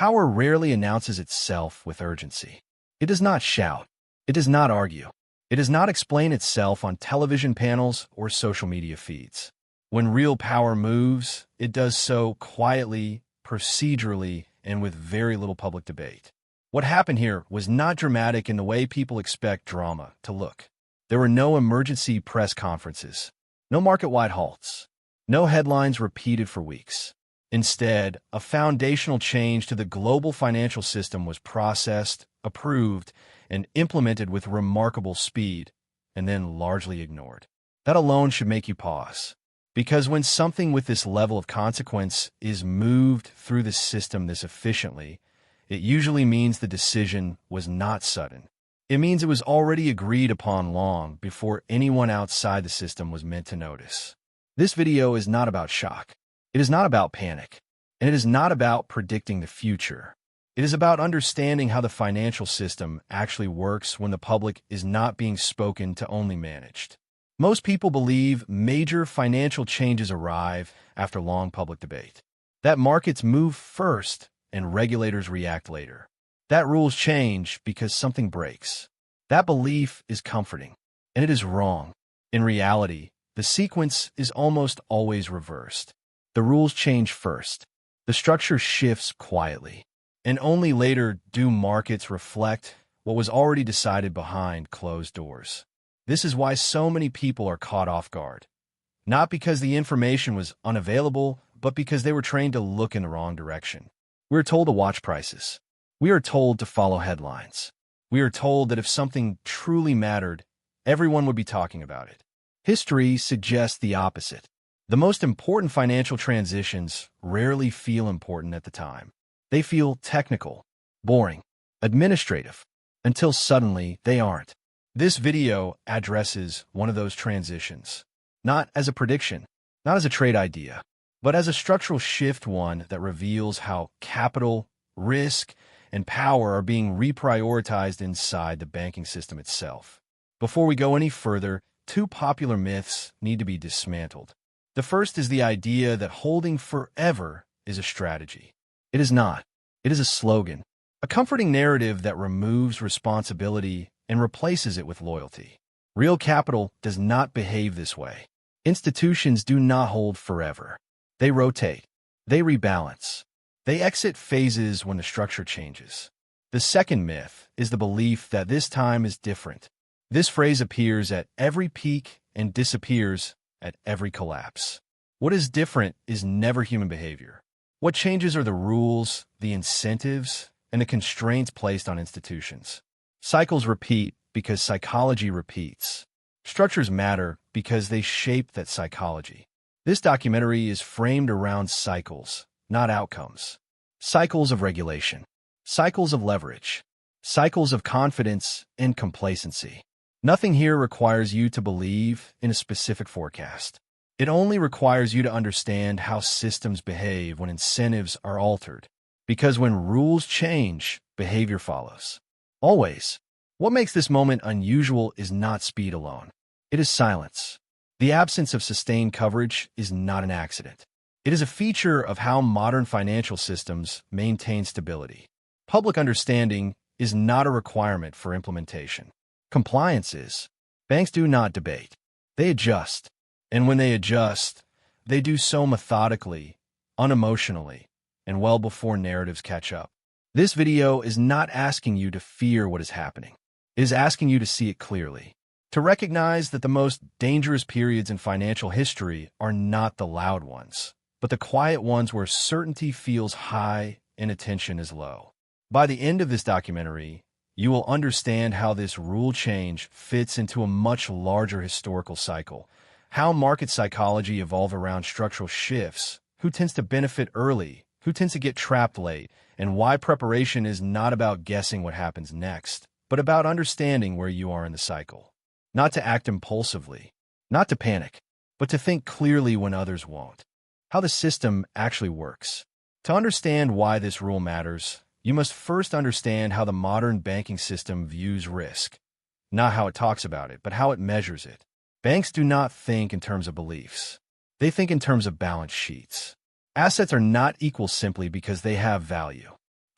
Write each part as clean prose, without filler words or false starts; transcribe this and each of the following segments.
Power rarely announces itself with urgency. It does not shout. It does not argue. It does not explain itself on television panels or social media feeds. When real power moves, it does so quietly, procedurally, and with very little public debate. What happened here was not dramatic in the way people expect drama to look. There were no emergency press conferences, no market-wide halts, no headlines repeated for weeks. Instead, a foundational change to the global financial system was processed, approved, and implemented with remarkable speed, and then largely ignored. That alone should make you pause. Because when something with this level of consequence is moved through the system this efficiently, it usually means the decision was not sudden. It means it was already agreed upon long before anyone outside the system was meant to notice. This video is not about shock. It is not about panic. And it is not about predicting the future. It is about understanding how the financial system actually works when the public is not being spoken to, only managed. Most people believe major financial changes arrive after long public debate. That markets move first and regulators react later. That rules change because something breaks. That belief is comforting, and it is wrong. In reality, the sequence is almost always reversed. The rules change first. The structure shifts quietly, and only later do markets reflect what was already decided behind closed doors. This is why so many people are caught off guard. Not because the information was unavailable, but because they were trained to look in the wrong direction. We are told to watch prices. We are told to follow headlines. We are told that if something truly mattered, everyone would be talking about it. History suggests the opposite. The most important financial transitions rarely feel important at the time. They feel technical, boring, administrative, until suddenly they aren't. This video addresses one of those transitions, not as a prediction, not as a trade idea, but as a structural shift, one that reveals how capital, risk, and power are being reprioritized inside the banking system itself. Before we go any further, two popular myths need to be dismantled. The first is the idea that holding forever is a strategy. It is not. It is a slogan, a comforting narrative that removes responsibility and replaces it with loyalty. Real capital does not behave this way. Institutions do not hold forever. They rotate. They rebalance. They exit phases when the structure changes. The second myth is the belief that this time is different. This phrase appears at every peak and disappears at every collapse. What is different is never human behavior. What changes are the rules, the incentives, and the constraints placed on institutions. Cycles repeat because psychology repeats. Structures matter because they shape that psychology. This documentary is framed around cycles, not outcomes. Cycles of regulation, cycles of leverage, cycles of confidence and complacency. Nothing here requires you to believe in a specific forecast. It only requires you to understand how systems behave when incentives are altered. Because when rules change, behavior follows. Always. What makes this moment unusual is not speed alone. It is silence. The absence of sustained coverage is not an accident. It is a feature of how modern financial systems maintain stability. Public understanding is not a requirement for implementation. Compliance is. Banks do not debate. They adjust. And when they adjust, they do so methodically, unemotionally, and well before narratives catch up. This video is not asking you to fear what is happening. It is asking you to see it clearly. To recognize that the most dangerous periods in financial history are not the loud ones, but the quiet ones where certainty feels high and attention is low. By the end of this documentary, you will understand how this rule change fits into a much larger historical cycle, how market psychology evolved around structural shifts, who tends to benefit early, who tends to get trapped late, and why preparation is not about guessing what happens next, but about understanding where you are in the cycle. Not to act impulsively, not to panic, but to think clearly when others won't. How the system actually works. To understand why this rule matters, you must first understand how the modern banking system views risk. Not how it talks about it, but how it measures it. Banks do not think in terms of beliefs. They think in terms of balance sheets. Assets are not equal simply because they have value.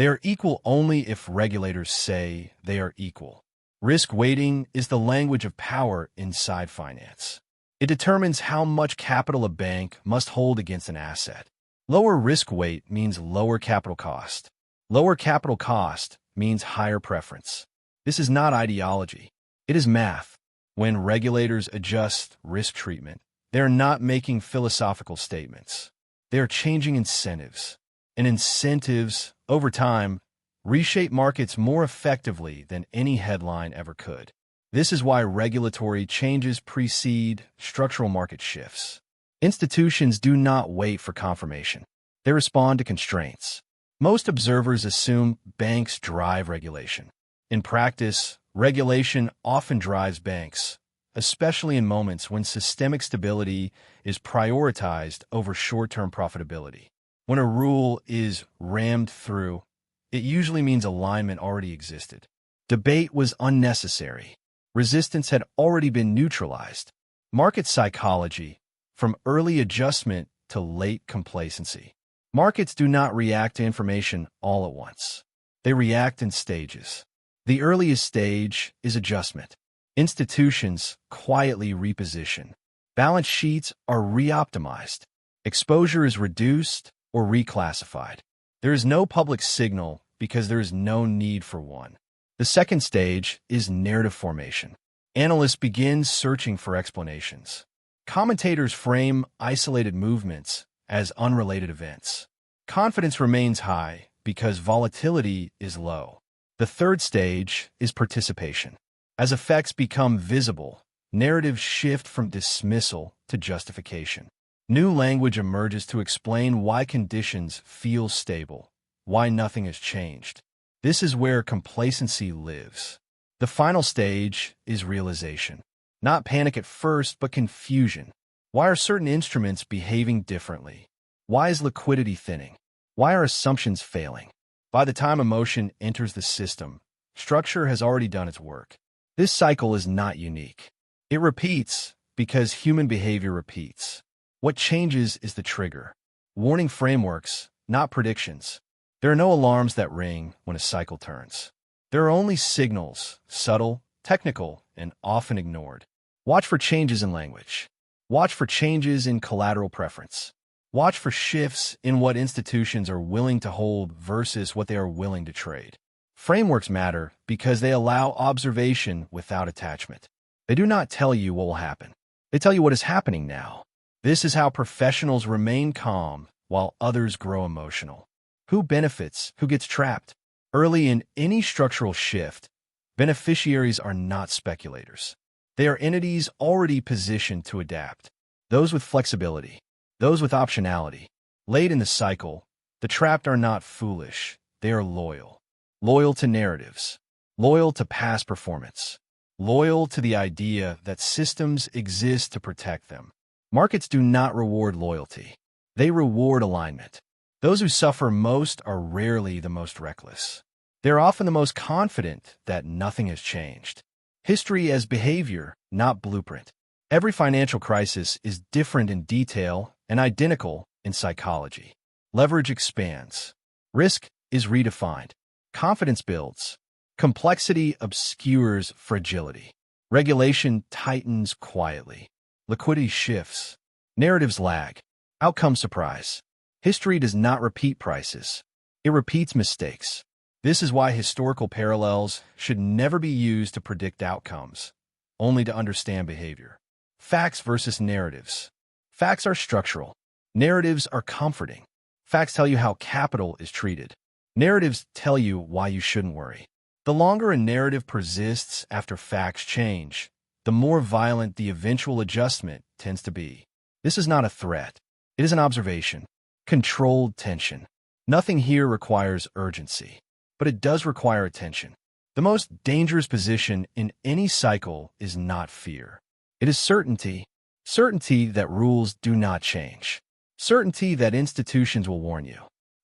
They are equal only if regulators say they are equal. Risk weighting is the language of power inside finance. It determines how much capital a bank must hold against an asset. Lower risk weight means lower capital cost. Lower capital cost means higher preference. This is not ideology. It is math. When regulators adjust risk treatment, they are not making philosophical statements. They are changing incentives. And incentives, over time, reshape markets more effectively than any headline ever could. This is why regulatory changes precede structural market shifts. Institutions do not wait for confirmation. They respond to constraints. Most observers assume banks drive regulation. In practice, regulation often drives banks, especially in moments when systemic stability is prioritized over short-term profitability. When a rule is rammed through, it usually means alignment already existed. Debate was unnecessary. Resistance had already been neutralized. Market psychology, from early adjustment to late complacency. Markets do not react to information all at once. They react in stages. The earliest stage is adjustment. Institutions quietly reposition. Balance sheets are reoptimized. Exposure is reduced or reclassified. There is no public signal because there is no need for one. The second stage is narrative formation. Analysts begin searching for explanations. Commentators frame isolated movements as unrelated events. Confidence remains high because volatility is low. The third stage is participation. As effects become visible, narratives shift from dismissal to justification. New language emerges to explain why conditions feel stable, why nothing has changed. This is where complacency lives. The final stage is realization. Not panic at first, but confusion. Why are certain instruments behaving differently? Why is liquidity thinning? Why are assumptions failing? By the time emotion enters the system, structure has already done its work. This cycle is not unique. It repeats because human behavior repeats. What changes is the trigger. Warning frameworks, not predictions. There are no alarms that ring when a cycle turns. There are only signals, subtle, technical, and often ignored. Watch for changes in language. Watch for changes in collateral preference. Watch for shifts in what institutions are willing to hold versus what they are willing to trade. Frameworks matter because they allow observation without attachment. They do not tell you what will happen. They tell you what is happening now. This is how professionals remain calm while others grow emotional. Who benefits? Who gets trapped? Early in any structural shift, beneficiaries are not speculators. They are entities already positioned to adapt. Those with flexibility, those with optionality. Late in the cycle, the trapped are not foolish. They are loyal. Loyal to narratives. Loyal to past performance. Loyal to the idea that systems exist to protect them. Markets do not reward loyalty. They reward alignment. Those who suffer most are rarely the most reckless. They're often the most confident that nothing has changed. History as behavior, not blueprint. Every financial crisis is different in detail and identical in psychology. Leverage expands. Risk is redefined. Confidence builds. Complexity obscures fragility. Regulation tightens quietly. Liquidity shifts. Narratives lag. Outcome surprise. History does not repeat prices. It repeats mistakes. This is why historical parallels should never be used to predict outcomes, only to understand behavior. Facts versus narratives. Facts are structural. Narratives are comforting. Facts tell you how capital is treated. Narratives tell you why you shouldn't worry. The longer a narrative persists after facts change, the more violent the eventual adjustment tends to be. This is not a threat. It is an observation. Controlled tension. Nothing here requires urgency, but it does require attention. The most dangerous position in any cycle is not fear. It is certainty. Certainty that rules do not change. Certainty that institutions will warn you.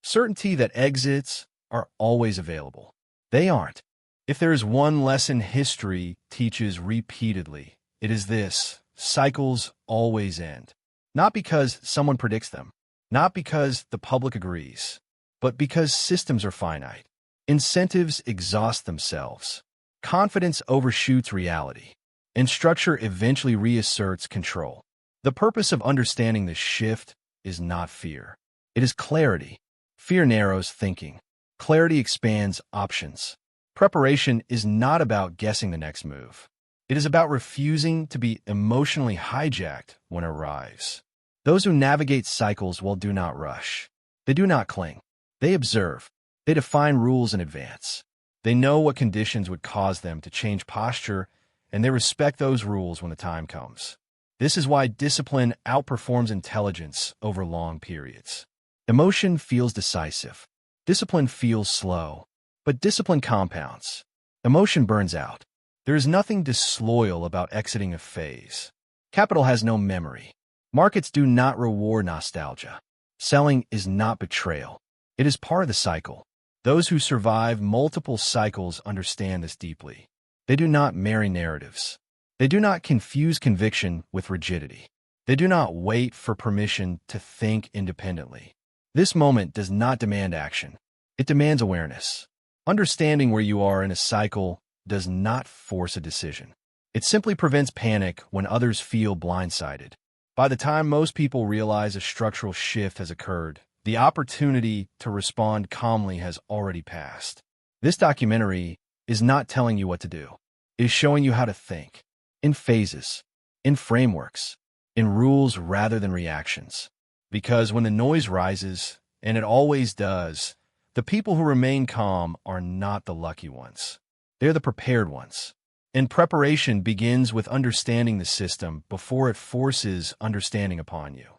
Certainty that exits are always available. They aren't. If there is one lesson history teaches repeatedly, it is this: cycles always end. Not because someone predicts them, not because the public agrees, but because systems are finite. Incentives exhaust themselves. Confidence overshoots reality, and structure eventually reasserts control. The purpose of understanding this shift is not fear. It is clarity. Fear narrows thinking. Clarity expands options. Preparation is not about guessing the next move. It is about refusing to be emotionally hijacked when it arrives. Those who navigate cycles do not rush. They do not cling. They observe. They define rules in advance. They know what conditions would cause them to change posture, and they respect those rules when the time comes. This is why discipline outperforms intelligence over long periods. Emotion feels decisive. Discipline feels slow. But discipline compounds. Emotion burns out. There is nothing disloyal about exiting a phase. Capital has no memory. Markets do not reward nostalgia. Selling is not betrayal. It is part of the cycle. Those who survive multiple cycles understand this deeply. They do not marry narratives. They do not confuse conviction with rigidity. They do not wait for permission to think independently. This moment does not demand action. It demands awareness. Understanding where you are in a cycle does not force a decision. It simply prevents panic when others feel blindsided. By the time most people realize a structural shift has occurred, the opportunity to respond calmly has already passed. This documentary is not telling you what to do. It is showing you how to think, in phases, in frameworks, in rules rather than reactions. Because when the noise rises, and it always does, the people who remain calm are not the lucky ones. They're the prepared ones. And preparation begins with understanding the system before it forces understanding upon you.